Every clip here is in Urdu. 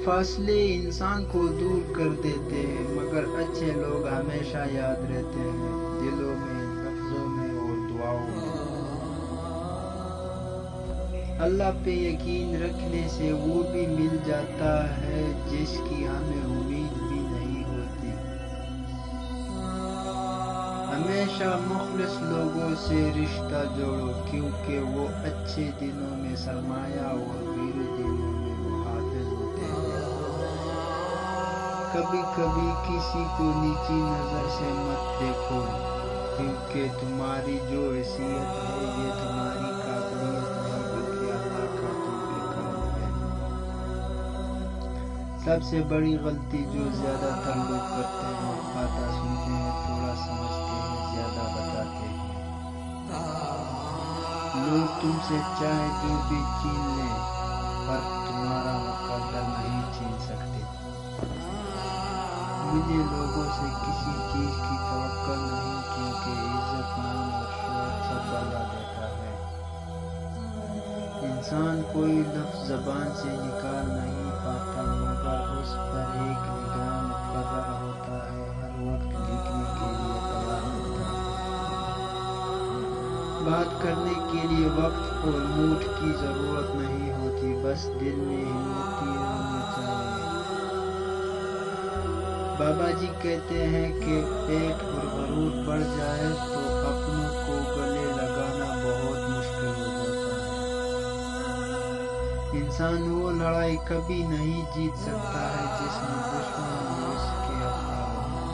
فاصلے انسان کو دور کر دیتے ہیں، مگر اچھے لوگ ہمیشہ یاد رہتے ہیں، دلوں میں، لفظوں میں اور دعاؤں میں۔ اللہ پہ یقین رکھنے سے وہ بھی مل جاتا ہے جس کی ہمیں امید بھی نہیں ہوتی۔ ہمیشہ مخلص لوگوں سے رشتہ جوڑو، کیونکہ وہ اچھے دنوں میں سرمایہ اور برے دنوں میں محافظ ہوتے ہیں۔ کبھی کبھی کسی کو نیچی نظر سے مت دیکھو، کیونکہ تمہاری جو حیثیت ہے یہ تمہاری قابلیت نہیں بلکہ اللہ کا توفیق ہے۔ سب سے بڑی غلطی جو زیادہ تر لوگ کرتے ہیں، باتیں سنتے ہیں، تھوڑا سمجھتے ہیں، زیادہ بتاتے ہیں۔ لوگ تم سے چاہے جو بھی چھین لیں، پر تمہارا مقدر نہیں چھین سکتے۔ مجھے لوگوں سے کسی چیز کی توقع نہیں، کیونکہ عزت، نام اور شہرت سب اللہ دیتا ہے۔ انسان کوئی لفظ زبان سے نکال نہیں پاتا، مگر اس پر ایک نگاہ مقرر ہوتا ہے، ہر وقت لکھنے کے لیے تیار ہوتا ہے۔ بات کرنے کے لیے وقت اور موڈ کی ضرورت نہیں ہوتی، بس دل میں ہمت ہونی چاہیے۔ بابا جی کہتے ہیں کہ پیٹ اور غرور بڑھ جائے تو اپنوں کو گلے لگانا بہت مشکل ہو جاتا ہے۔ انسان وہ لڑائی کبھی نہیں جیت سکتا ہے جس میں دشمن اور اس کے افراد ہوں۔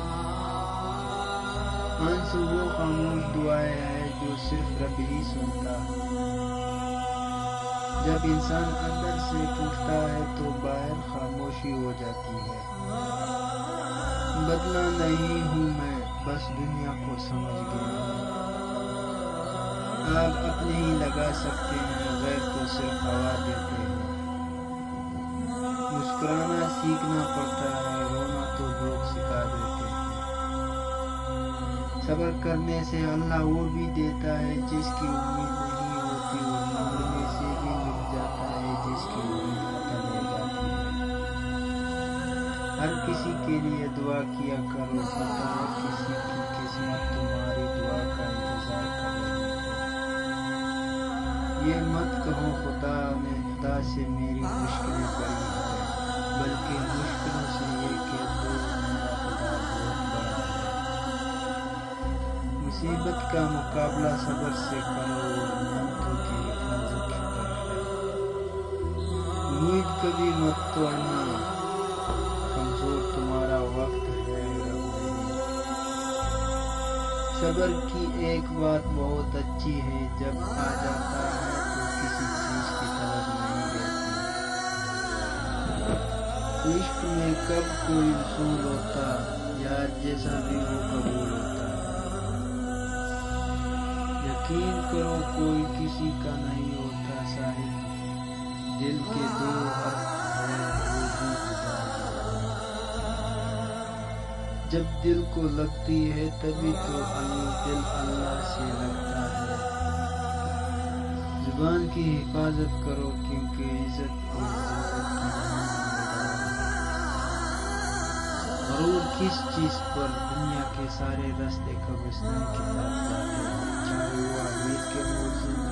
آنسو وہ خاموش دعائیں ہیں جو صرف رب ہی سنتا ہے۔ جب انسان اندر سے ٹوٹتا ہے تو باہر خاموشی ہو جاتی ہے۔ بدلا نہیں ہوں میں، بس دنیا کو سمجھ گیا ہوں۔ آگ اپنے ہی لگا سکتے ہیں، غیر تو صرف ہوا دیتے ہیں۔ مسکرانا سیکھنا پڑتا ہے، رونا تو لوگ سکھا دیتے ہیں۔ صبر کرنے سے اللہ وہ بھی دیتا ہے جس کی امید نہیں ہوتی، اور مانگنے سے بھی مل جاتا ہے جس کی امید ختم ہو جاتی ہے۔ ہر کسی کے لیے دعا کیا کرو، پتہ ہے کسی کی قسمت تمہاری دعا کا انتظار کر رہی ہو۔ یہ مت کہو خدا سے میری مشکلیں بڑی ہیں، بلکہ مشکلوں سے یہ کہہ دو میرا خدا بہت بڑا ہے۔ مصیبت کا مقابلہ صبر سے کرو، اور نعمتوں کی حفاظت شکر ہے۔ امید کبھی مت توڑنا، کمزور تمہارا وقت ہے، رب نہیں۔ صبر کی ایک بات بہت اچھی ہے، جب آ جاتا ہے تو کسی چیز کی طلب نہیں رہتی۔ عشق میں کب کوئی اصول ہوتا، یار جیسا بھی ہو قبول ہوتا ہے۔ یقین کرو کوئی کسی کا نہیں ہوتا صاحب، دل کے دو حرف ہے وہ بھی جدا جدا۔ جب دل کو لگتی ہے تبھی تو دل اللہ سے لگتا ہے۔ زبان کی حفاظت کرو، کیونکہ عزت اور ذلت کی دھان ہے۔ غرور کس چیز پر؟ دنیا کے سارے راستے قبرستان کی طرف جاتے ہیں، چاہے وہ امیر کے ملزم